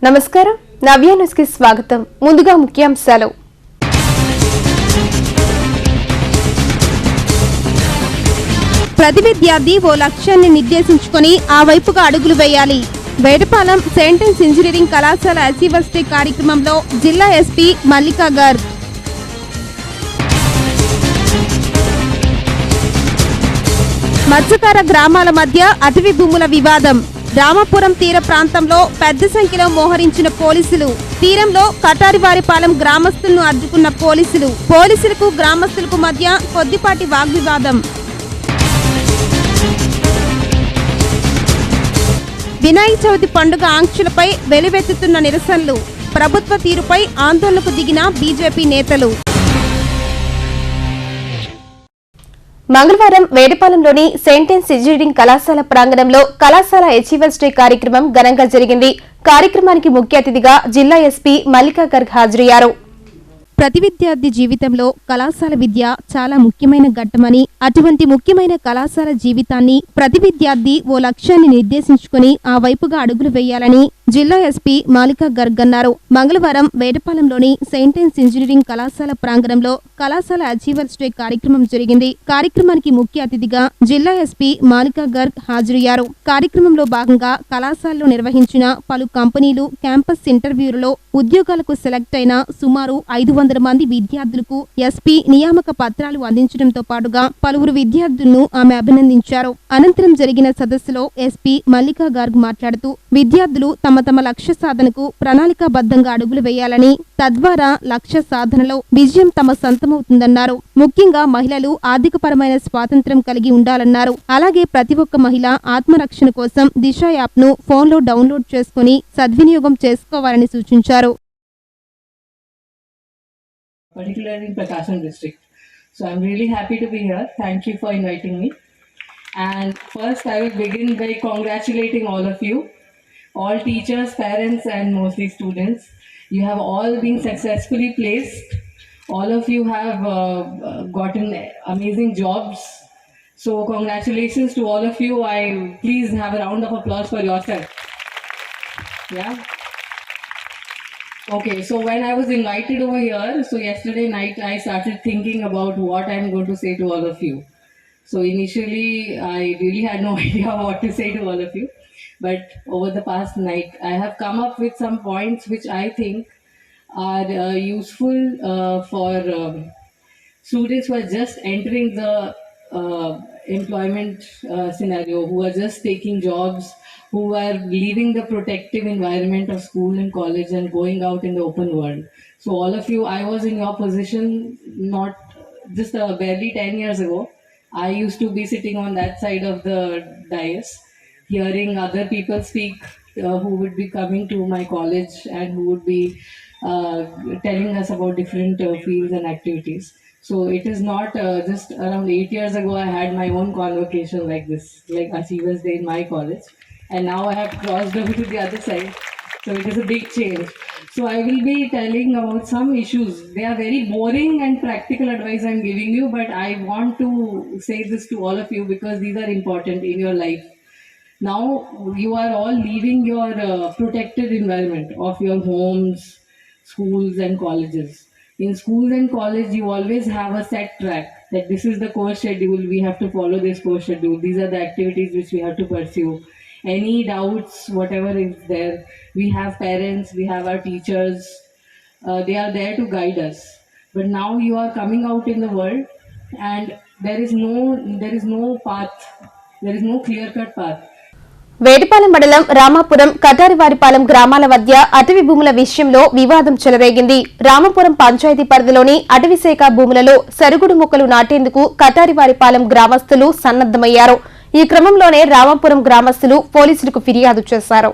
నమస్కారం నవ్య న్యూస్ కి స్వాగతం. ముందుగా ముఖ్యాంశాలు. ప్రతి విద్యార్థి ఓ లక్ష్యాన్ని నిర్దేశించుకొని ఆ వైపుగా అడుగులు వేయాలి. వేటపాలెం సెయింటెన్స్ ఇంజనీరింగ్ కళాశాల అచీవర్స్ డే కార్యక్రమంలో జిల్లా ఎస్పీ మల్లికా గార్గ్. మత్స్యకార గ్రామాల మధ్య అటవీ భూముల వివాదం. రామాపురం తీర ప్రాంతంలో పెద్ద సంఖ్యలో మోహరించిన పోలీసులు. తీరంలో కటారివారిపాలెం గ్రామస్తులను అడ్డుకున్న పోలీసులకు గ్రామస్తులకు మధ్య కొద్దిపాటి వాగ్వివాదం. వినాయక చవితి పండుగ ఆంక్షలపై వెలువెత్తుతున్న నిరసనలు. ప్రభుత్వ తీరుపై ఆందోళనకు దిగిన బీజేపీ నేతలు. మంగళవారం వేటపాలెంలోని సెయింటెన్స్ ఇంజనీరింగ్ కళాశాల ప్రాంగణంలో కళాశాల అచీవర్స్ డే కార్యక్రమం ఘనంగా జరిగింది. కార్యక్రమానికి ముఖ్య అతిథిగా జిల్లా ఎస్పీ మల్లికా గార్గ్ హాజరయ్యారు. ప్రతి విద్యార్థి జీవితంలో కళాశాల విద్య చాలా ముఖ్యమైన ఘట్టమని, అటువంటి ముఖ్యమైన కళాశాల జీవితాన్ని ప్రతి విద్యార్థి ఓ లక్ష్యాన్ని నిర్దేశించుకుని ఆ వైపుగా అడుగులు వేయాలని జిల్లా ఎస్పీ మల్లికా గార్గ్ అన్నారు. మంగళవారం వేటపాలెంలోని సెయింటెన్స్ ఇంజనీరింగ్ కళాశాల ప్రాంగణంలో కళాశాల అచీవర్స్ డే కార్యక్రమం జరిగింది. కార్యక్రమానికి ముఖ్య అతిథిగా జిల్లా ఎస్పీ మల్లికా గార్గ్ హాజరయ్యారు. కార్యక్రమంలో భాగంగా కళాశాలలో నిర్వహించిన పలు కంపెనీలు క్యాంపస్ ఇంటర్వ్యూలలో ఉద్యోగాలకు సెలెక్ట్ అయిన సుమారు 500 మంది విద్యార్థులకు ఎస్పీ నియామక పత్రాలు అందించడంతో పాటుగా పలువురు విద్యార్థులను ఆమె అభినందించారు. అనంతరం జరిగిన సదస్సులో ఎస్పీ మల్లికా గార్గ్ మాట్లాడుతూ విద్యార్థులు తమ లక్ష్య సాధనకు ప్రణాళికాబద్ధంగా అడుగులు వేయాలని, తద్వారా లక్ష్య సాధనలో విజయం తమ సొంతమవుతుందన్నారు. ముఖ్యంగా మహిళలు ఆర్థికపరమైన స్వాతంత్ర్యం కలిగి ఉండాలన్నారు. అలాగే ప్రతి ఒక్క మహిళ ఆత్మరక్షణ కోసం దిశ యాప్ ను ఫోన్లో డౌన్లోడ్ చేసుకుని సద్వినియోగం చేసుకోవాలని సూచించారు. Particularly in Prakasam district. So I'm really happy to be here. Thank you for inviting me. And first I will begin by congratulating all of you, all teachers, parents and mostly students. You have all been successfully placed. All of you have gotten amazing jobs. So congratulations to all of you. Please have a round of applause for yourself. Yeah. Okay, so when I was invited over here, so yesterday night I started thinking about what I'm going to say to all of you. So initially I really had no idea what to say to all of you, but over the past night I have come up with some points which I think are useful for students who are just entering the employment scenario, who are just taking jobs, who are leaving the protective environment of school and college and going out in the open world. So all of you, I was in your position not just barely 10 years ago. I used to be sitting on that side of the dais, hearing other people speak who would be coming to my college and who would be telling us about different fields and activities. So it is not just around 8 years ago I had my own convocation like this, like Achievers Day in my college. And now I have crossed over to the other side. So it is a big change. So I will be telling about some issues. They are very boring and practical advice I'm giving you, but I want to say this to all of you because these are important in your life. Now you are all leaving your protected environment of your homes, schools and colleges. In schools and college, you always have a set track that this is the course schedule. We have to follow this course schedule. These are the activities which we have to pursue. Any doubts, whatever is there, we have parents, we have our teachers, they are there to guide us. But now you are coming out in the world and there is no path, there is no clear-cut path. Vetapalem మండలం రామాపురం కటారివారిపాలెం గ్రామాల మధ్య అటవీ భూముల విషయంలో వివాదం చెలరేగింది. రామాపురం పంచాయతీ పరిధిలోని అటవీ శాఖ భూములలో సరుగుడు మొక్కలు నాటేందుకు కటారివారిపాలెం గ్రామస్తులు సన్నద్దమయ్యారు. ఈ క్రమంలోనే రామాపురం గ్రామస్తులు పోలీసులకు ఫిర్యాదు చేశారు.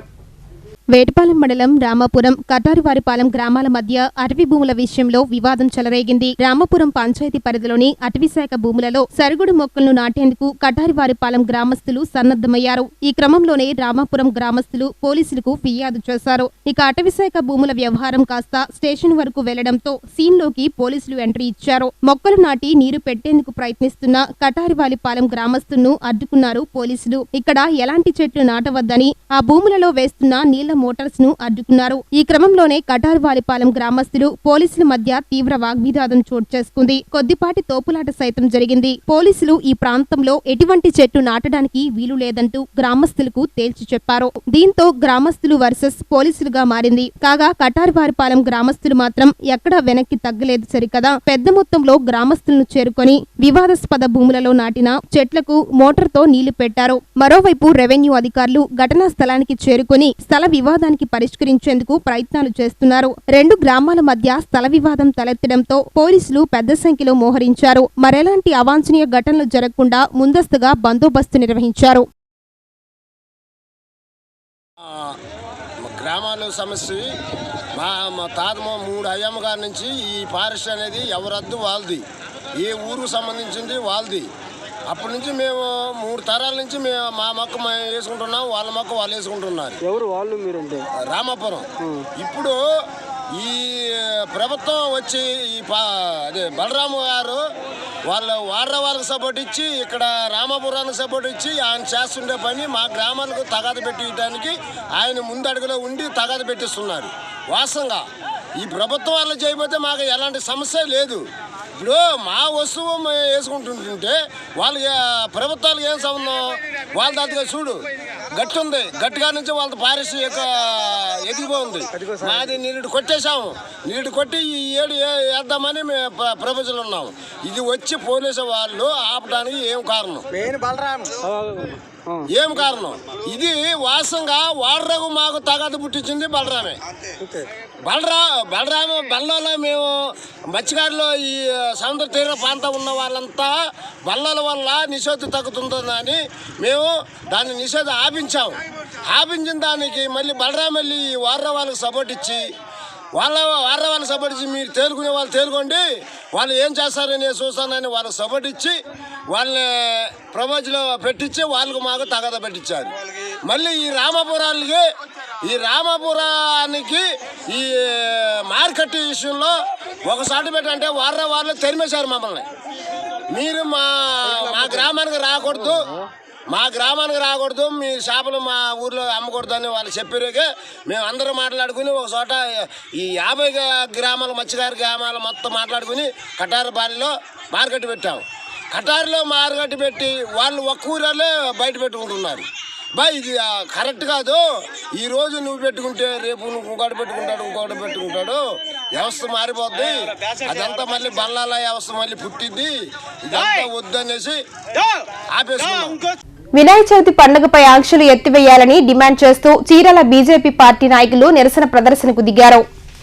వేటపాలెం మండలం రామాపురం కటారివారిపాలెం గ్రామాల మధ్య అటవీ భూముల విషయంలో వివాదం చెలరేగింది. రామాపురం పంచాయతీ పరిధిలోని అటవీశాఖ భూములలో సరుగుడు మొక్కలను నాటేందుకు కటారివారిపాలెం గ్రామస్తులు సన్నద్దమయ్యారు. ఈ క్రమంలోనే రామాపురం గ్రామస్తులు పోలీసులకు ఫిర్యాదు చేశారు. ఇక అటవీశాఖ భూముల వ్యవహారం కాస్త స్టేషన్ వరకు వెళ్లడంతో సీన్లోకి పోలీసులు ఎంట్రీ ఇచ్చారు. మొక్కలు నాటి నీరు పెట్టేందుకు ప్రయత్నిస్తున్న కటారివారిపాలెం గ్రామస్తులను అడ్డుకున్నారు పోలీసులు. ఇక్కడ ఎలాంటి చెట్లు నాటవద్దని, ఆ భూములలో వేస్తున్న నీళ్ల రాళ్ల మోటార్స్ ను అడ్డుకున్నారు. ఈ క్రమంలోనే కటారువారిపాలెం గ్రామస్తులు పోలీసుల మధ్య తీవ్ర వాగ్వివాదం చోటు చేసుకుంది. కొద్దిపాటి తోపులాట సైతం జరిగింది. పోలీసులు ఈ ప్రాంతంలో ఎటువంటి చెట్టు నాటడానికి వీలు లేదంటూ గ్రామస్తులకు తేల్చి చెప్పారు. దీంతో గ్రామస్తులు వర్సెస్ పోలీసులుగా మారింది. కాగా కటారువారిపాలెం గ్రామస్తులు మాత్రం ఎక్కడా వెనక్కి తగ్గలేదు సరికదా. పెద్ద మొత్తంలో గ్రామస్తులను చేరుకొని వివాదాస్పద భూములలో నాటిన చెట్లకు మోటార్తో నీళ్లు పెట్టారు. మరోవైపు రెవెన్యూ అధికారులు ఘటనా స్థలానికి చేరుకొని స్థల వివాదానికి పరిష్కరించేందుకు ప్రయత్నాలు చేస్తున్నారు. రెండు గ్రామాల మధ్య స్థల వివాదం తలెత్తడంతో పోలీసులు పెద్ద సంఖ్యలో మోహరించారు. మరెలాంటి అవాంఛనీయ ఘటనలు జరగకుండా ముందస్తుగా బందోబస్తు నిర్వహించారు. గ్రామాల సమస్య మా తాత 3 అయ్యమ్మ గారి నుంచి ఈ ఫారెస్ట్ అనేది ఎవరద్దు వాళ్ళది, ఏ ఊరుకు సంబంధించింది వాళ్ళది. అప్పటి నుంచి మేము 3 తరాల నుంచి మేము మా మొక్క మేము వేసుకుంటున్నాం, వాళ్ళ మొక్క వాళ్ళు వేసుకుంటున్నారు. ఎవరు వాళ్ళు? మీరంటే రామాపురం. ఇప్పుడు ఈ ప్రభుత్వం వచ్చి అదే బలరాము గారు వాళ్ళకి సపోర్ట్ ఇచ్చి ఇక్కడ రామాపురానికి సపోర్ట్ ఇచ్చి ఆయన చేస్తుండే పని మా గ్రామాలకు తగాద పెట్టడానికి ఆయన ముందడుగులో ఉండి తగాద పెట్టిస్తున్నారు. వాస్తవంగా ఈ ప్రభుత్వం వల్ల చేయబోతే మాకు ఎలాంటి సమస్య లేదు. ఇప్పుడు మా వస్తువు మేము వేసుకుంటుంటే వాళ్ళకి ప్రభుత్వాలకు ఏం సంబంధం? వాళ్ళ దగ్గర చూడు గట్టి ఉంది, గట్టిగా నుంచి వాళ్ళ ఫారెస్ట్ ఎదిగిపోయింది. మాది నీళ్ళు కొట్టేశాము, నీళ్ళు కొట్టి ఈ ఏడు వేద్దామని మేము ప్రపోజల్ ఉన్నాము. ఇది వచ్చి పోలీసు వాళ్ళు ఆపడానికి ఏం కారణం? ఏం కారణం? ఇది వాస్తవంగా వాడరకు మాకు తగాదు పుట్టించింది బలరామే. బల్లలో మేము మత్స్యకారులో ఈ సముద్ర తీర ప్రాంతం ఉన్న వాళ్ళంతా బల్లల వల్ల నిషేధం తగ్గుతుందని మేము దాన్ని నిషేధం ఆపించిన దానికి మళ్ళీ బలరాం వెళ్ళి వార్ర వాళ్ళకి సపోర్ట్ ఇచ్చి వాళ్ళకి సపోర్ట్ ఇచ్చి మీరు తేలుకునే వాళ్ళు తేలుకోండి, వాళ్ళు ఏం చేస్తారని చూస్తానని వాళ్ళకి సపోర్ట్ ఇచ్చి వాళ్ళని ప్రపోజల్లో పెట్టించి వాళ్ళకు మాకు తగాద పెట్టించారు. మళ్ళీ ఈ రామాపురానికి ఈ మార్కెట్ విషయంలో ఒక సర్టిఫికేట్ అంటే వాళ్ళు తెరిమేశారు మమ్మల్ని. మీరు మా గ్రామానికి రాకూడదు, మీ షాపులు మా ఊర్లో అమ్మకూడదు అని వాళ్ళు చెప్పారుగా మేము అందరూ మాట్లాడుకుని ఒక చోట ఈ 50 గ్రామాల మత్స్యకార గ్రామాలు మొత్తం మాట్లాడుకుని కటారుపాలెంలో మార్కెట్ పెట్టాము. కటారులో మార్కెట్ పెట్టి వాళ్ళు ఒక్క ఊరిలో బయట పెట్టుకుంటున్నారు. ఇది కరెక్ట్ కాదు. ఈ రోజు నువ్వు పెట్టుకుంటే రేపు ఇంకోటి పెట్టుకుంటాడు, వ్యవస్థ మారిపోద్ది. అదంతా మళ్ళీ బల్లాల వ్యవస్థ మళ్ళీ పుట్టిద్ది. ఇదంతా వద్దనేసి ఆపేసుకున్నాం. వినాయక చవితి పండుగపై ఆంక్షలు ఎత్తివేయాలని డిమాండ్ చేస్తూ చీరాల బీజేపీ పార్టీ నాయకులు నిరసన ప్రదర్శనకు దిగారు.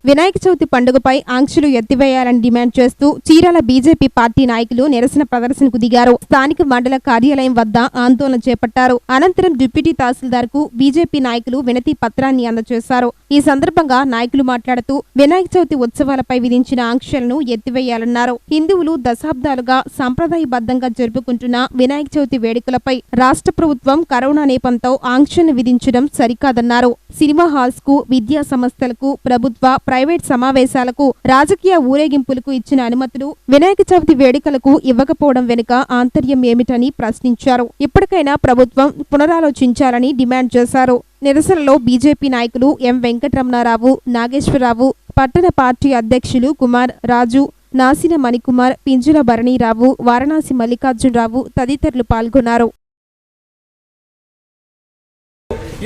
వినాయక చవితి పండుగపై ఆంక్షలు ఎత్తివేయాలని డిమాండ్ చేస్తూ చీరాల బీజేపీ పార్టీ నాయకులు నిరసన ప్రదర్శనకు దిగారు. స్థానిక మండల కార్యాలయం వద్ద ఆందోళన చేపట్టారు. అనంతరం డిప్యూటీ తహసీల్దార్ కు బీజేపీ నాయకులు వినతి పత్రాన్ని అందజేశారు. ఈ సందర్భంగా నాయకులు మాట్లాడుతూ వినాయక చవితి ఉత్సవాలపై విధించిన ఆంక్షలను ఎత్తివేయాలన్నారు. హిందువులు దశాబ్దాలుగా సంప్రదాయబద్ధంగా జరుపుకుంటున్న వినాయక చవితి వేడుకలపై రాష్ట్ర ప్రభుత్వం కరోనా నేపంతో ఆంక్షలను విధించడం సరికాదన్నారు. సినిమా హాల్స్ కు, విద్యా సంస్థలకు, ప్రభుత్వ ప్రైవేట్ సమావేశాలకు, రాజకీయ ఊరేగింపులకు ఇచ్చిన అనుమతులు వినాయక చవితి వేడుకలకు ఇవ్వకపోవడం వెనుక ఆంతర్యం ఏమిటని ప్రశ్నించారు. ఇప్పటికైనా ప్రభుత్వం పునరాలోచించాలని డిమాండ్ చేశారు. నిరసనలో బీజేపీ నాయకులు ఎం వెంకటరమణారావు, నాగేశ్వరరావు, పట్టణ పార్టీ అధ్యక్షులు కుమార్, రాజు, నాసిన మణికుమార్, పింజుల భరణీరావు, వారణాసి మల్లికార్జునరావు తదితరులు పాల్గొన్నారు.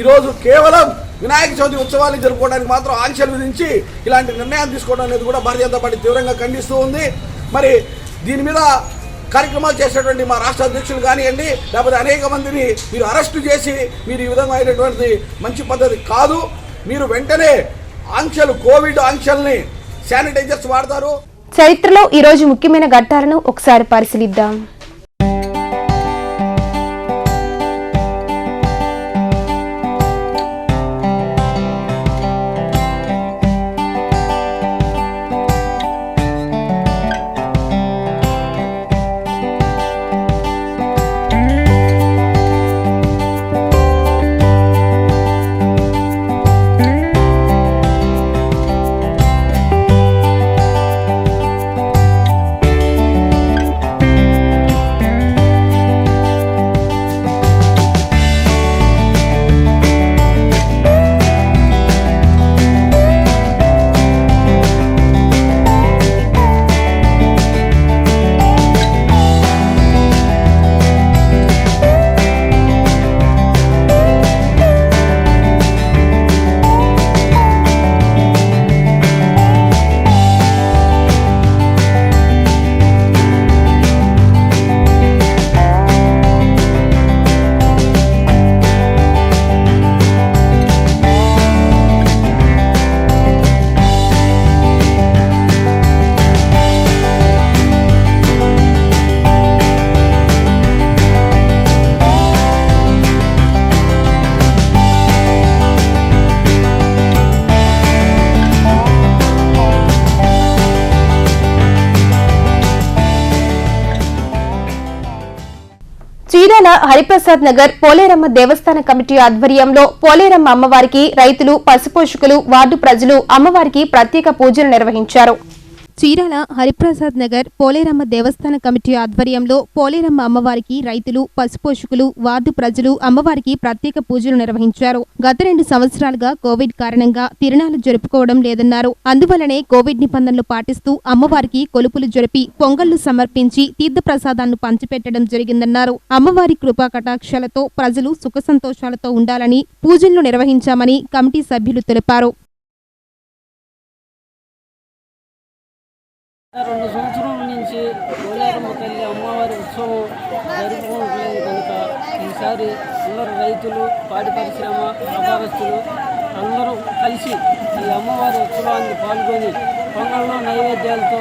ఈరోజు కేవలం వినాయక చవితి ఉత్సవాలు జరుపుకోవడానికి మాత్రం ఆంక్షలు విధించి ఇలాంటి నిర్ణయాలు తీసుకోవడం అనేది కూడా భారతీయ జనతా పార్టీ తీవ్రంగా ఖండిస్తూ ఉంది. మరి దీని మీద కార్యక్రమాలు చేసేటువంటి మా రాష్ట్ర అధ్యక్షులు కానివ్వండి, లేకపోతే అనేక మందిని మీరు అరెస్టు చేసి మీరు ఈ విధంగా అయినటువంటి మంచి పద్ధతి కాదు. మీరు వెంటనే కోవిడ్ ఆంక్షల్ని శానిటైజర్స్ వాడతారు. చరిత్రలో ఈ రోజు ముఖ్యమైన ఘట్టాలను ఒకసారి పరిశీలిద్దాం. 1 హరిప్రసాద్ నగర్ పోలేరమ్మ దేవస్థాన కమిటీ ఆధ్వర్యంలో పోలేరమ్మ అమ్మవారికి రైతులు, పశుపోషకులు, వార్డు ప్రజలు అమ్మవారికి ప్రత్యేక పూజలు నిర్వహించారు. చీరాల హరిప్రసాద్ నగర్ పోలేరమ్మ దేవస్థాన కమిటీ ఆధ్వర్యంలో పోలేరమ్మ అమ్మవారికి రైతులు, పశుపోషకులు, వార్డు ప్రజలు అమ్మవారికి ప్రత్యేక పూజలు నిర్వహించారు. గత 2 సంవత్సరాలుగా కోవిడ్ కారణంగా తిరునాళ్లు జరుపుకోవడం లేదన్నారు. అందువల్లనే కోవిడ్ నిబంధనలు పాటిస్తూ అమ్మవారికి కొలుపులు జరిపి పొంగళ్లు సమర్పించి తీర్థప్రసాదాలను పంచిపెట్టడం జరిగిందన్నారు. అమ్మవారి కృపా కటాక్షాలతో ప్రజలు సుఖ సంతోషాలతో ఉండాలని పూజలు నిర్వహించామని కమిటీ సభ్యులు తెలిపారు. 2 సంవత్సరాల నుంచి పోలేరమ్మ తల్లి అమ్మవారి ఉత్సవం జరుపుకోవట్లేదు కనుక ఈసారి అందరూ రైతులు, పాడి పరిశ్రమ, వ్యాపారస్తులు అందరూ కలిసి ఈ అమ్మవారి ఉత్సవాన్ని పాల్గొని పొంగళ్ళు, నైవేద్యాలతో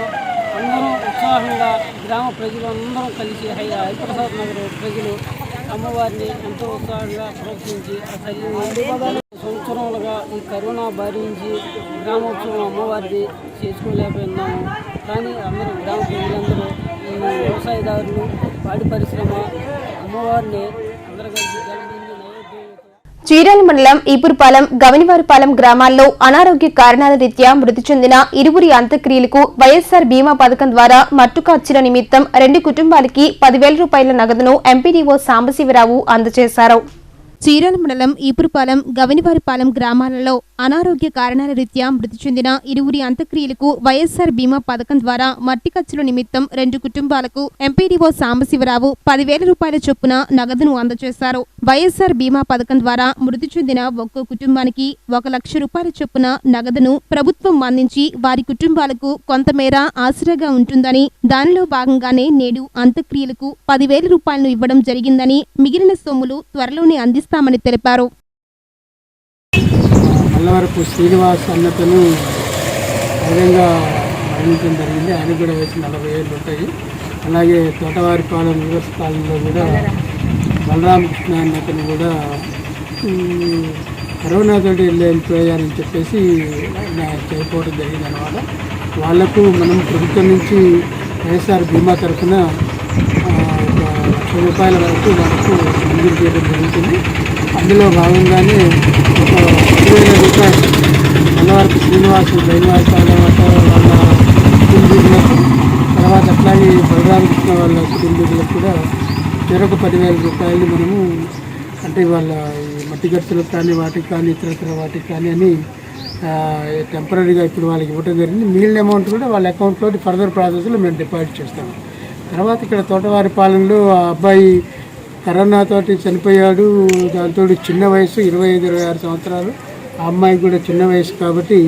అందరూ ఉత్సాహంగా గ్రామ ప్రజలు అందరం కలిసి హరిప్రసాద్ నగర్ ప్రజలు అమ్మవారిని ఎంతో ఉత్సాహంగా ప్రోత్సహించి ఆ తల్లిని సంవత్సరాలుగా ఈ కరోనా బారి నుంచి గ్రామోత్సవం అమ్మవారిది చేసుకోలేకపోయినాము. కానీ అందరూ గ్రామ ప్రజలందరూ ఈ వ్యవసాయదారులు, పాడి పరిశ్రమ అమ్మవారిని అందరూ కలిసి జలబిందు నైవేద్యంతో చీరాల మండలం ఈపురపాలెం, గవనివారిపాలెం గ్రామాల్లో అనారోగ్య కారణాల రీత్యా మృతి చెందిన ఇరువురి అంత్యక్రియలకు వైఎస్సార్ బీమా పథకం ద్వారా మట్టు ఖర్చుల నిమిత్తం 2 కుటుంబాలకి 10,000 రూపాయల నగదును ఎంపీడీఓ సాంబశివరావు అందజేశారు. చీరాల మండలం ఈపురపాలెం, గవనివారిపాలెం గ్రామాలలో అనారోగ్య కారణాల రీత్యా మృతి చెందిన ఇరువురి అంత్యక్రియలకు వైఎస్సార్ బీమా పథకం ద్వారా మట్టి ఖర్చుల నిమిత్తం 2 కుటుంబాలకు ఎంపీడీఓ సాంబశివరావు 10,000 రూపాయల చొప్పున నగదును అందజేశారు. వైఎస్సార్ బీమా పథకం ద్వారా మృతి చెందిన ఒక్కో కుటుంబానికి 1,00,000 రూపాయల చొప్పున నగదును ప్రభుత్వం అందించి వారి కుటుంబాలకు కొంతమేర ఆసరాగా ఉంటుందని, దానిలో భాగంగానే నేడు అంత్యక్రియలకు 10,000 రూపాయలను ఇవ్వడం జరిగిందని, మిగిలిన సొమ్ములు త్వరలోనే అందిస్తామని తెలిపారు. మల్లవరపు శ్రీనివాస్ అన్నతను విధంగా మరణించడం జరిగింది. ఆయన కూడా వయసు 40 ఏళ్ళు ఉంటాయి. అలాగే తోటవారిపాలెం రివర్స్ కాలంలో కూడా బలరామకృష్ణ అన్నతను కూడా కరోనాతో వెళ్ళిపోయారని చెప్పేసి చనిపోవడం జరిగింది అన్నమాట. వాళ్లకు మనం ప్రభుత్వం నుంచి వైఎస్ఆర్ బీమా తరఫున 1,00,000 రూపాయల వరకు వాళ్ళకు మంజూరు చేయడం జరుగుతుంది. అందులో భాగంగానే ఒక 10,000 రూపాయలు మల్లవరపు శ్రీనివాసు శ్రీనివాస వాళ్ళ కుటుంబీకులకు, తర్వాత అట్లాగే బలరామకృష్ణ వాళ్ళ కుటుంబీకులకు కూడా చెరొక 10,000 రూపాయలు మనము అంటే వాళ్ళ మట్టి ఖర్చులకు కానీ వాటికి కానీ ఇతరత్ర వాటికి కానీ అని టెంపరీగా ఇప్పుడు వాళ్ళకి ఇవ్వడం జరిగింది. మిగిలిన అమౌంట్ కూడా వాళ్ళ అకౌంట్లో ఫర్దర్ ప్రాసెస్లో మేము డిపాజిట్ చేస్తాము. తర్వాత ఇక్కడ తోటవారిపాలెంలో ఆ అబ్బాయి కరోనాతోటి చనిపోయాడు. దాంతో చిన్న వయసు 25-26 సంవత్సరాలు. ఆ అమ్మాయికి కూడా చిన్న వయసు కాబట్టి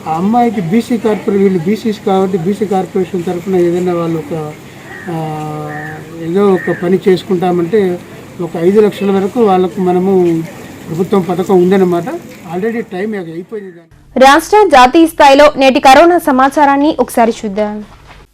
ఆ అమ్మాయికి బీసీ కార్పొరేషన్, వీళ్ళు బీసీస్ కాబట్టి బీసీ కార్పొరేషన్ తరఫున ఏదైనా వాళ్ళు ఏదో ఒక పని చేసుకుంటామంటే ఒక 5 లక్షల వరకు వాళ్ళకు మనము ప్రభుత్వం పథకం ఉందన్నమాట. ఆల్రెడీ టైం అయిపోయింది. రాష్ట్ర, జాతీయ స్థాయిలో నేటి కరోనా సమాచారాన్ని ఒకసారి చూద్దాం.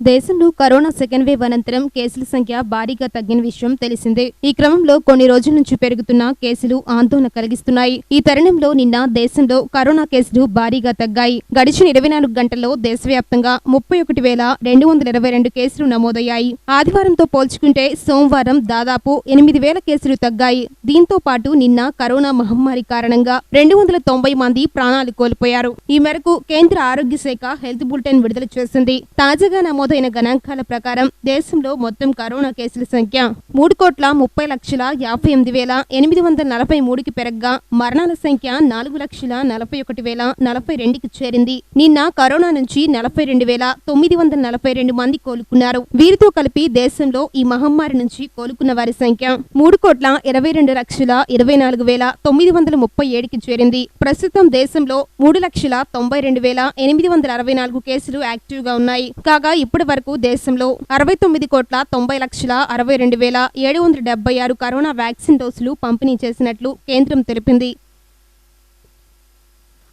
దేశంలో కరోనా సెకండ్ వేవ్ అనంతరం కేసుల సంఖ్య భారీగా తగ్గిన విషయం తెలిసిందే. ఈ క్రమంలో కొన్ని రోజుల నుంచి పెరుగుతున్న కేసులు ఆందోళన కలిగిస్తున్నాయి. ఈ తరుణంలో నిన్న దేశంలో కరోనా కేసులు భారీగా తగ్గాయి. గడిచిన 24 గంటల్లో దేశవ్యాప్తంగా 31,222 కేసులు నమోదయ్యాయి. ఆదివారంతో పోల్చుకుంటే సోమవారం దాదాపు 8,000 కేసులు తగ్గాయి. దీంతో పాటు నిన్న కరోనా మహమ్మారి కారణంగా 290 మంది ప్రాణాలు కోల్పోయారు. ఈ మేరకు కేంద్ర ఆరోగ్య శాఖ హెల్త్ బులెటిన్ విడుదల చేసింది. తాజాగా నమోదైన గణాంకాల ప్రకారం దేశంలో మొత్తం కరోనా కేసుల సంఖ్య 3,30,58,843కి పెరగ్గా మరణాల సంఖ్య 4,41,042కి చేరింది. నిన్న కరోనా నుంచి 42,942 మంది కోలుకున్నారు. వీరితో కలిపి దేశంలో ఈ మహమ్మారి నుంచి కోలుకున్న వారి సంఖ్య 3,22,24,937కి చేరింది. ప్రస్తుతం దేశంలో 3,92,864 కేసులు యాక్టివ్ గా ఉన్నాయి. కాగా ఇప్పటి వరకు దేశంలో 69,90,62,776 కరోనా వ్యాక్సిన్ డోసులు పంపిణీ చేసినట్లు కేంద్రం తెలిపింది.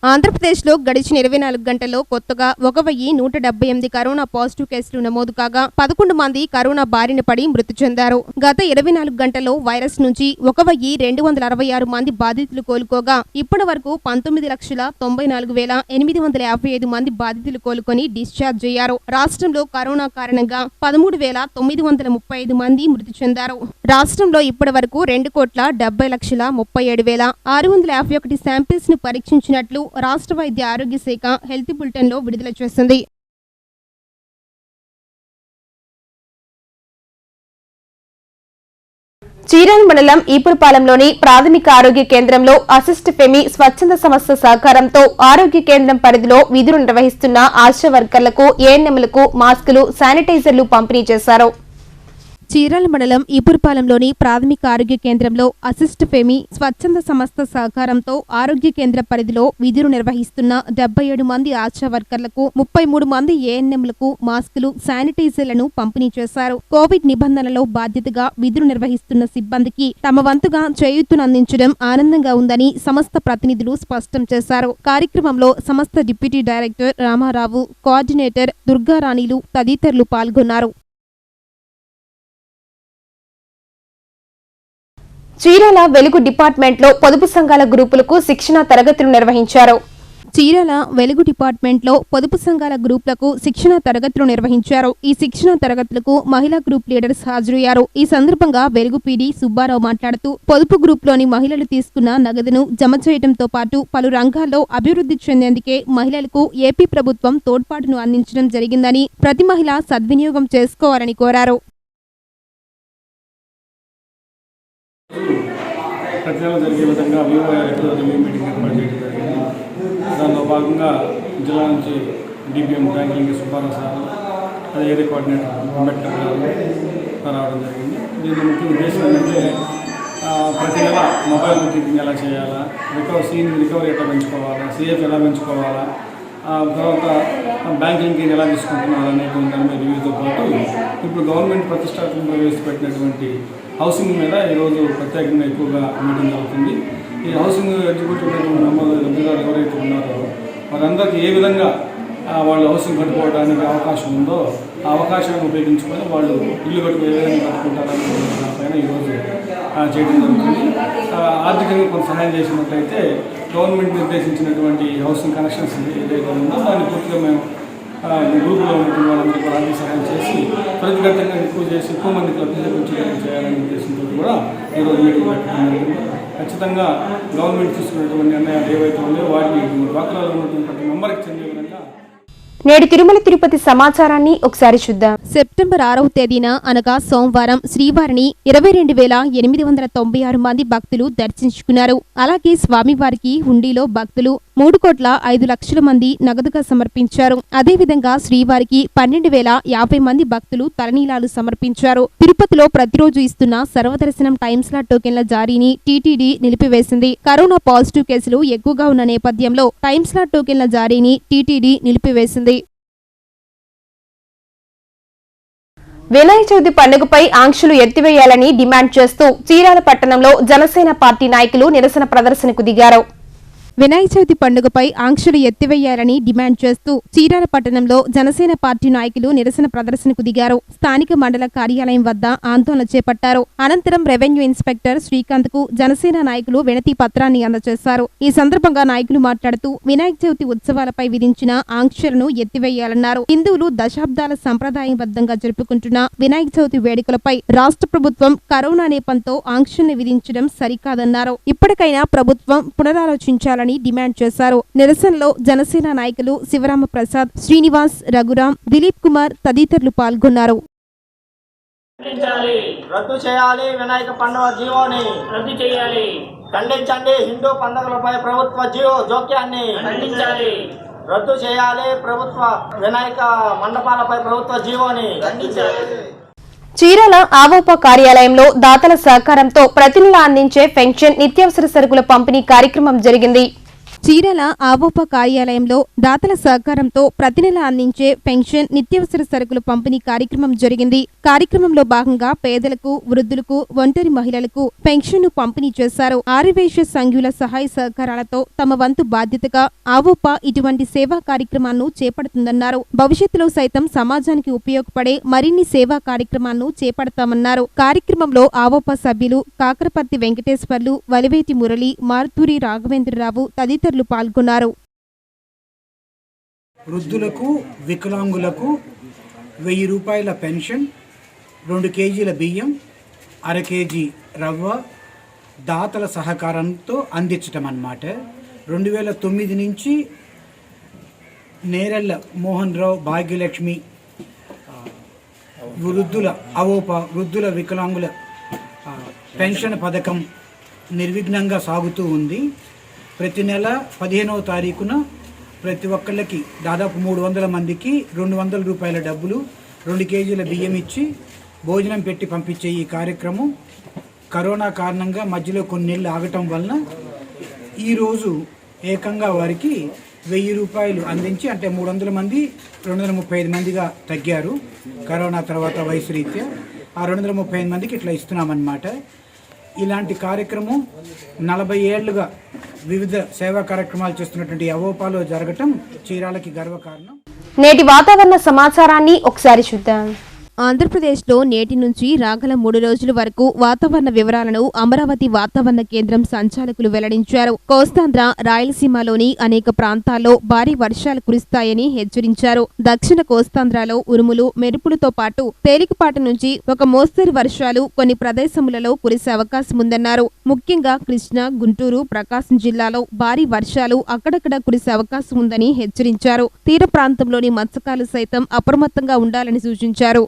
ఆంధ్రప్రదేశ్లో గడిచిన 24 గంటల్లో కొత్తగా 1178 కరోనా పాజిటివ్ కేసులు నమోదు కాగా 11 మంది కరోనా బారిన పడి మృతి చెందారు. గత 24 గంటల్లో వైరస్ నుంచి 1266 మంది బాధితులు కోలుకోగా ఇప్పటి వరకు 19,94,855 మంది బాధితులు కోలుకొని డిశ్చార్జ్ అయ్యారు. రాష్ట్రంలో కరోనా కారణంగా 13,935 మంది మృతి చెందారు. రాష్ట్రంలో ఇప్పటి వరకు 2,70,37,651 శాంపిల్స్ ను పరీక్షించినట్లు రాష్ట్ర వైద్య ఆరోగ్య శాఖ హెల్త్ బులెటిన్ లో విడుదల చేసింది. చీరాల మండలం ఈపురపాలెంలోని ప్రాథమిక ఆరోగ్య కేంద్రంలో అసిస్ట్ ఫెమి స్వచ్ఛంద సంస్థ సహకారంతో ఆరోగ్య కేంద్రం పరిధిలో విధులు నిర్వహిస్తున్న ఆశా వర్కర్లకు ఏఎన్ఎంలకు మాస్కులు, శానిటైజర్లు పంపిణీ చేశారు. చీరాల మండలం ఈపురపాలెంలోని ప్రాథమిక ఆరోగ్య కేంద్రంలో అసిస్ట్ ఫెమి స్వచ్ఛంద సంస్థ సహకారంతో ఆరోగ్య కేంద్ర పరిధిలో విధులు నిర్వహిస్తున్న 77 మంది ఆశా వర్కర్లకు 33 మంది ఏఎన్ఎంలకు మాస్కులు, శానిటైజర్లను పంపిణీ చేశారు. కోవిడ్ నిబంధనలో బాధ్యతగా విధులు నిర్వహిస్తున్న సిబ్బందికి తమ వంతుగా చేయూతనందించడం ఆనందంగా ఉందని సంస్థ ప్రతినిధులు స్పష్టం చేశారు. కార్యక్రమంలో సంస్థ డిప్యూటీ డైరెక్టర్ రామారావు, కోఆర్డినేటర్ దుర్గారాణిలు తదితరులు పాల్గొన్నారు. చీరాల వెలుగు డిపార్ట్మెంట్లో పొదుపు సంఘాల గ్రూపులకు శిక్షణ తరగతులు నిర్వహించారు. చీరాల వెలుగు డిపార్ట్మెంట్లో పొదుపు సంఘాల గ్రూపులకు శిక్షణ తరగతులు నిర్వహించారు. ఈ శిక్షణ తరగతులకు మహిళా గ్రూప్ లీడర్స్ హాజరయ్యారు. ఈ సందర్భంగా వెలుగు పీడీ సుబ్బారావు మాట్లాడుతూ పొదుపు గ్రూప్లోని మహిళలు తీసుకున్న నగదును జమ చేయడంతో పాటు పలు రంగాల్లో అభివృద్ధి చెందేందుకే మహిళలకు ఏపీ ప్రభుత్వం తోడ్పాటును అందించడం జరిగిందని ప్రతి మహిళ సద్వినియోగం చేసుకోవాలని కోరారు. ప్రతి నెల జరిగే విధంగా రివ్యూ మీటింగ్ ఏర్పాటు చేయడం జరిగింది. దానిలో భాగంగా జిల్లా నుంచి డిపిఎం బ్యాంకింగ్ సుబ్బారావు సార్, అదే ఏరియా కోఆర్డినేటర్ అంబేద్కర్ గారు రావడం జరిగింది. దీని ముఖ్య ఉద్దేశం ఏంటంటే ప్రతి నెల మొబైల్ బుకింగ్ ఎలా చేయాలా, రికవరీ ఎట్లా పెంచుకోవాలా, సిఎఫ్ ఎలా పెంచుకోవాలా, తర్వాత బ్యాంకింగ్కి ఎలా తీసుకుంటున్నారు అనేటువంటి దాని మీద రివ్యూతో పాటు ఇప్పుడు గవర్నమెంట్ ప్రతిష్టాత్మకంగా ప్రవేశపెట్టినటువంటి హౌసింగ్ మీద ఈరోజు ప్రత్యేకంగా ఎక్కువగా మీటింగ్ జరుగుతుంది. ఈ హౌసింగ్ ఎగ్జిక్యూటివ్ మెంబర్లు లబ్ధిదారులు ఎవరైతే ఉన్నారో వారందరికీ ఏ విధంగా వాళ్ళు హౌసింగ్ కట్టుకోవడానికి అవకాశం ఉందో ఆ అవకాశాన్ని ఉపయోగించుకొని వాళ్ళు ఇల్లు కట్టుకుని ఏ విధంగా కట్టుకుంటారనే దానిపైన ఈరోజు చేయడం జరుగుతుంది. ఆర్థికంగా కొంత సహాయం చేసినట్లయితే గవర్నమెంట్ నిర్దేశించినటువంటి హౌసింగ్ కనెక్షన్స్ ఏదైతే ఉందో దాన్ని పూర్తిగా మేము గ్రూపులో ఉన్నటువంటి వాళ్ళందరికీ కూడా ఆర్థిక సహాయం చేసి ప్రతిగతంగా ఎక్కువ చేసి ఎక్కువ మందికి లబ్ధిదారులు చేయాలనే ఉద్దేశంతో కూడా ఈరోజు మీటింగ్ పెట్టడం జరిగింది. ఖచ్చితంగా గవర్నమెంట్ తీసుకున్నటువంటి నిర్ణయాలు ఏవైతే ఉన్నాయో వాటిని డ్వాక్రాలో ఉన్నటువంటి ప్రతి మెంబర్కి చెందే విధంగా నేడు తిరుమల తిరుపతి సమాచారాన్ని ఒకసారి చూద్దాం. సెప్టెంబర్ 6వ తేదీన అనగా సోమవారం శ్రీవారిని 22,896 మంది భక్తులు దర్శించుకున్నారు. అలాగే స్వామివారికి హుండీలో భక్తులు 3,05,00,000 మంది నగదుగా సమర్పించారు. అదేవిధంగా శ్రీవారికి 12,050 మంది భక్తులు తలనీలాలు సమర్పించారు. తిరుపతిలో ప్రతిరోజు ఇస్తున్న సర్వదర్శనం టైమ్ స్లాట్ టోకెన్ల జారీని టీటీడీ నిలిపివేసింది. కరోనా పాజిటివ్ కేసులు ఎక్కువగా ఉన్న నేపథ్యంలో టైమ్ స్లాట్ టోకెన్ల జారీని టీటీడీ నిలిపివేసింది. వినాయక చవితి పండుగపై ఆంక్షలు ఎత్తివేయాలని డిమాండ్ చేస్తూ చీరాల పట్టణంలో జనసేన పార్టీ నాయకులు నిరసన ప్రదర్శనకు దిగారు. వినాయక చవితి పండుగపై ఆంక్షలు ఎత్తివేయాలని డిమాండ్ చేస్తూ చీరాల పట్టణంలో జనసేన పార్టీ నాయకులు నిరసన ప్రదర్శనకు దిగారు. స్థానిక మండల కార్యాలయం వద్ద ఆందోళన చేపట్టారు. అనంతరం రెవెన్యూ ఇన్స్పెక్టర్ శ్రీకాంత్ కు జనసేన నాయకులు వినతి పత్రాన్ని అందజేశారు. ఈ సందర్భంగా నాయకులు మాట్లాడుతూ వినాయక చవితి ఉత్సవాలపై విధించిన ఆంక్షలను ఎత్తివేయాలన్నారు. హిందువులు దశాబ్దాల సంప్రదాయబద్ధంగా జరుపుకుంటున్న వినాయక చవితి వేడుకలపై రాష్ట్ర ప్రభుత్వం కరోనా నేపంతో ఆంక్షల్ని విధించడం సరికాదన్నారు. ఇప్పటికైనా ప్రభుత్వం పునరాలోచించాలని డిమాండ్ చేశారు. నిరసనలో జనసేన నాయకులు శివరామ ప్రసాద్, శ్రీనివాస్, రఘురాం, దిలీప్ కుమార్ తదితరులు పాల్గొన్నారు. రద్దు చేయాలి, వినాయక పండుగ జీవోని రద్దు చేయాలి, ఖండించండి హిందూ పండుగలపై ప్రభుత్వ జీవో జోక్యాన్ని ఖండించాలి, రద్దు చేయాలి, ప్రభుత్వ వినాయక మండపాలపై ప్రభుత్వ జీవోని ఖండించాలి. చీరాల ఆవోపా కార్యాలయంలో దాతల సహకారంతో ప్రతి నెల అందించే పెన్షన్, నిత్యావసర సరుకుల పంపిణీ కార్యక్రమం జరిగింది. చీరాల ఆవోప కార్యాలయంలో దాతల సహకారంతో ప్రతి నెల అందించే పెన్షన్ నిత్యావసర సరుకుల పంపిణీ కార్యక్రమం జరిగింది. కార్యక్రమంలో భాగంగా పేదలకు, వృద్ధులకు, ఒంటరి మహిళలకు పెన్షన్ను పంపిణీ చేశారు. ఆర్యవైశ్య సంఘుల సహాయ సహకారాలతో తమ వంతు బాధ్యతగా ఆవోప ఇటువంటి సేవా కార్యక్రమాలను చేపడుతుందన్నారు. భవిష్యత్తులో సైతం సమాజానికి ఉపయోగపడే మరిన్ని సేవా కార్యక్రమాలను చేపడతామన్నారు. కార్యక్రమంలో ఆవోప సభ్యులు కాకరపర్తి వెంకటేశ్వర్లు, వలివేటి మురళి, మారుతూరి రాఘవేంద్రరావు తదితరులు పాల్గొన్నారు. వృద్ధులకు, వికలాంగులకు 1000 రూపాయల పెన్షన్, 2 కేజీల బియ్యం, 1/2 కేజీ రవ్వ దాతల సహకారంతో అందించటం అన్నమాట. 2009 నుంచి నేరెళ్ళ మోహన్ రావు, భాగ్యలక్ష్మి వృద్ధుల అవోప వృద్ధుల వికలాంగుల పెన్షన్ పథకం నిర్విఘ్నంగా సాగుతూ ఉంది. ప్రతి నెల 15వ తారీఖున ప్రతి ఒక్కళ్ళకి దాదాపు 300 మందికి 200 రూపాయల డబ్బులు, 2 కేజీల బియ్యం ఇచ్చి భోజనం పెట్టి పంపించే ఈ కార్యక్రమం కరోనా కారణంగా మధ్యలో కొన్ని నెలలు ఆగటం వలన ఈరోజు ఏకంగా వారికి 1000 రూపాయలు అందించి, అంటే 300 మంది 235 మందిగా తగ్గారు కరోనా తర్వాత వయసు రీత్యా. ఆ 235 మందికి ఇట్లా ఇస్తున్నామన్నమాట. ఇలాంటి కార్యక్రమం 40 ఏళ్లుగా వివిధ సేవా కార్యక్రమాలు చేస్తున్నటువంటి అవోపాలో జరగటం చీరాలకి గర్వకారణం. నేటి వాతావరణ సమాచారాన్ని ఒకసారి చూద్దాం. ఆంధ్రప్రదేశ్లో నేటి నుంచి రాగల 3 రోజుల వరకు వాతావరణ వివరాలను అమరావతి వాతావరణ కేంద్రం సంచాలకులు వెల్లడించారు. కోస్తాంధ్ర, రాయలసీమలోని అనేక ప్రాంతాల్లో భారీ వర్షాలు కురుస్తాయని హెచ్చరించారు. దక్షిణ కోస్తాంధ్రలో ఉరుములు, మెరుపులతో పాటు తేలికపాటి నుంచి ఒక మోస్తరు వర్షాలు కొన్ని ప్రదేశములలో కురిసే అవకాశం ఉందన్నారు. ముఖ్యంగా కృష్ణా, గుంటూరు, ప్రకాశం జిల్లాలో భారీ వర్షాలు అక్కడక్కడ కురిసే అవకాశం ఉందని హెచ్చరించారు. తీర ప్రాంతంలోని మత్స్యకారులు సైతం అప్రమత్తంగా ఉండాలని సూచించారు.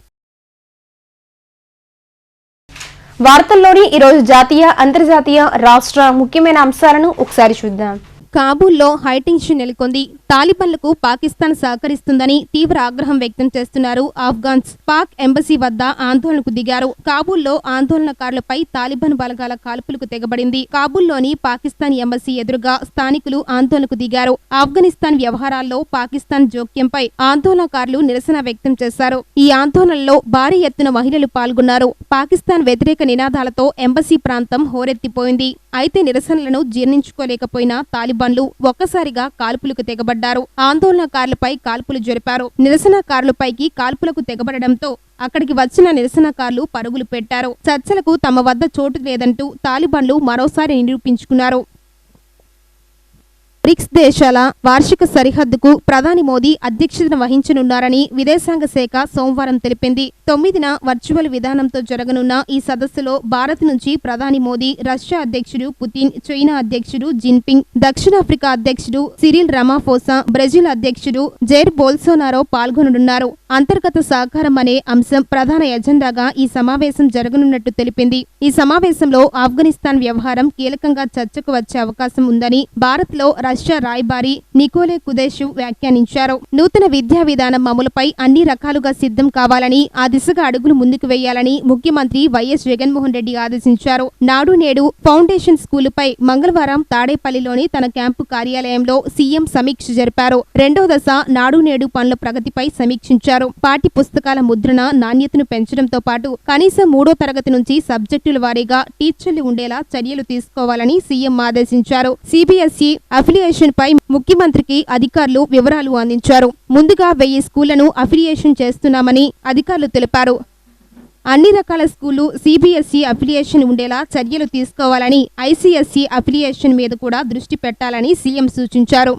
వార్తల్లోని ఈరోజు జాతీయ, అంతర్జాతీయ, రాష్ట్ర ముఖ్యమైన అంశాలను ఒకసారి చూద్దాం. కాబూల్లో హైటెన్షన్ నెలకొంది. తాలిబాన్లకు పాకిస్తాన్ సహకరిస్తుందని తీవ్ర ఆగ్రహం వ్యక్తం చేస్తున్నారు ఆఫ్ఘాన్స్. పాక్ ఎంబసీ వద్ద ఆందోళనకు దిగారు. కాబూల్లో ఆందోళనకారులపై తాలిబాన్ బలగాల కాల్పులకు తెగబడింది. కాబూల్లోని పాకిస్తాన్ ఎంబసీ ఎదురుగా స్థానికులు ఆందోళనకు దిగారు. ఆఫ్ఘనిస్తాన్ వ్యవహారాల్లో పాకిస్తాన్ జోక్యంపై ఆందోళనకారులు నిరసన వ్యక్తం చేశారు. ఈ ఆందోళనలో భారీ ఎత్తున మహిళలు పాల్గొన్నారు. పాకిస్తాన్ వ్యతిరేక నినాదాలతో ఎంబసీ ప్రాంతం హోరెత్తిపోయింది. అయితే నిరసనలను జీర్ణించుకోలేకపోయిన తాలిబాన్లు ఒక్కసారిగా కాల్పులకు తెగబడ్డారు. ఆందోళనకారులపై కాల్పులు జరిపారు. నిరసనకారులపైకి కాల్పులకు తెగబడడంతో అక్కడికి వచ్చిన నిరసనకారులు పరుగులు పెట్టారు. చర్చలకు తమ వద్ద చోటు లేదంటూ తాలిబాన్లు మరోసారి నిరూపించుకున్నారు. బ్రిక్స్ దేశాల వార్షిక సరిహద్దుకు ప్రధాని మోదీ అధ్యక్షతన వహించనున్నారని విదేశాంగ శాఖ సోమవారం తెలిపింది. 9న వర్చువల్ విధానంతో జరగనున్న ఈ సదస్సులో భారత్ నుంచి ప్రధాని మోదీ, రష్యా అధ్యక్షుడు పుతిన్, చైనా అధ్యక్షుడు జిన్పింగ్, దక్షిణాఫ్రికా అధ్యక్షుడు సిరిల్ రమాఫోసా, బ్రెజిల్ అధ్యక్షుడు జైర్ బోల్సోనారో పాల్గొననున్నారు. అంతర్గత సహకారం అనే అంశం ప్రధాన ఎజెండాగా ఈ సమావేశం జరగనున్నట్టు తెలిపింది. ఈ సమావేశంలో ఆఫ్ఘనిస్తాన్ వ్యవహారం కీలకంగా చర్చకు వచ్చే అవకాశం ఉందని భారత్లో రష్యా రాయబారి నికోలే కుదేషు వ్యాఖ్యానించారు. నూతన విద్యా విధానం అమలుపై అన్ని రకాలుగా సిద్ధం కావాలని, ఆ దిశగా అడుగులు ముందుకు వేయాలని ముఖ్యమంత్రి వైఎస్ జగన్మోహన్ రెడ్డి ఆదేశించారు. నాడు నేడు ఫౌండేషన్ స్కూలుపై మంగళవారం తాడేపల్లిలోని తన క్యాంపు కార్యాలయంలో సీఎం సమీక్ష జరిపారు. 2వ దశ నాడు నేడు పనుల ప్రగతిపై సమీక్షించారు. పాఠ్య పుస్తకాల ముద్రణ నాణ్యతను పెంచడంతో పాటు కనీసం 3వ తరగతి నుంచి సబ్జెక్టుల వారీగా టీచర్లు ఉండేలా చర్యలు తీసుకోవాలని సీఎం ఆదేశించారు. సిబిఎస్ఈ అఫిలియేషన్ పై ముఖ్యమంత్రికి అధికారులు వివరాలు అందించారు. ముందుగా 1000 స్కూళ్లను అఫిలియేషన్ చేస్తున్నామని అధికారులు తెలిపారు. అన్ని రకాల స్కూళ్లు సిబిఎస్ఈ అఫిలియేషన్ ఉండేలా చర్యలు తీసుకోవాలని, ఐసీఎస్ఈ అఫిలియేషన్ మీద కూడా దృష్టి పెట్టాలని సీఎం సూచించారు.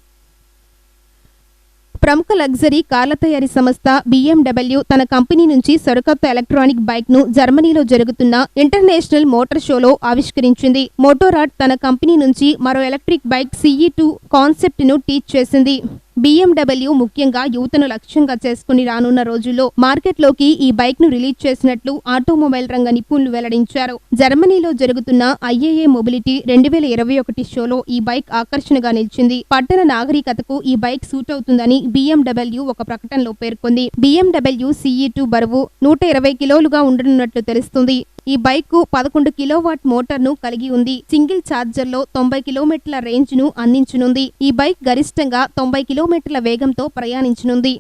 ప్రముఖ లగ్జరీ కార్ల తయారీ సంస్థ BMW తన కంపెనీ నుంచి సరికొత్త ఎలక్ట్రానిక్ బైక్ ను జర్మనీలో జరుగుతున్న ఇంటర్నేషనల్ మోటార్ షోలో ఆవిష్కరించింది. మోటోరాడ్ తన కంపెనీ నుంచి మరో ఎలక్ట్రిక్ బైక్ CE2 కాన్సెప్ట్ ను టీచ్ చేసింది. BMW ముఖ్యంగా యువతను లక్ష్యంగా చేసుకుని రానున్న రోజుల్లో మార్కెట్లోకి ఈ బైక్ ను రిలీజ్ చేసినట్లు ఆటోమొబైల్ రంగ నిపుణులు వెల్లడించారు. జర్మనీలో జరుగుతున్న IAA మొబిలిటీ 2021 షోలో ఈ బైక్ ఆకర్షణగా నిలిచింది. పట్టణ నాగరికతకు ఈ బైక్ సూట్ అవుతుందని BMW ఒక ప్రకటనలో పేర్కొంది. BMW CE2 బరువు 120 కిలోలుగా ఉండనున్నట్లు తెలుస్తుంది. ఈ బైక్ 11 కిలోవాట్ మోటార్ను కలిగి ఉంది. సింగిల్ ఛార్జర్లో 90 కిలోమీటర్ల రేంజ్ను అందించనుంది. ఈ బైక్ గరిష్టంగా 90 కిలోమీటర్ల వేగంతో ప్రయాణించనుంది.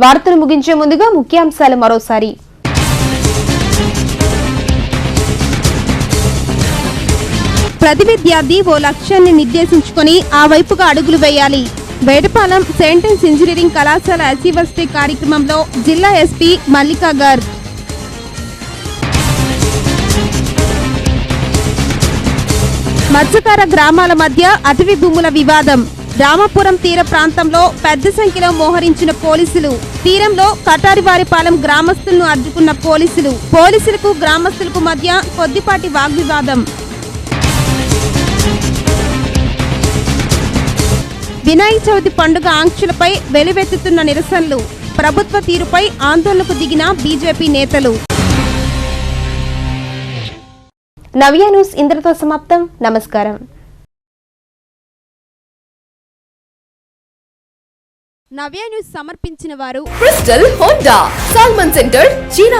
వార్తలు ముగించే ముందుగా ముఖ్యాంశాలు మరోసారి. ప్రతి విద్యార్థి ఓ లక్ష్యాన్ని నిర్దేశించుకొని ఆ వైపుగా అడుగులు వేయాలి. వేటపాలెం సెయింటెన్స్ ఇంజనీరింగ్ కళాశాల అచీవర్స్ డే కార్యక్రమంలో జిల్లా ఎస్పీ మల్లికా గార్గ్. మత్స్యకార గ్రామాల మధ్య అటవీ భూముల వివాదం. రామాపురం తీర ప్రాంతంలో పెద్ద సంఖ్యలో మోహరించిన పోలీసులు. తీరంలో కటారివారిపాలెం గ్రామస్తులను అడ్డుకున్న పోలీసులకు గ్రామస్తులకు మధ్య కొద్దిపాటి వాగ్వివాదం. వినాయక చవితి పండుగ ఆంక్షలపై వెలువెత్తుతున్న నిరసనలు. ప్రభుత్వ తీరుపై ఆందోళనకు దిగిన బీజేపీ నేతలు. నవ్య న్యూస్ ఇంతటితో సమాప్తం. నమస్కారం. నవ్య న్యూస్ సమర్పించిన వారు క్రిస్టల్ హోండా, సాల్మన్ సెంటర్, చీనా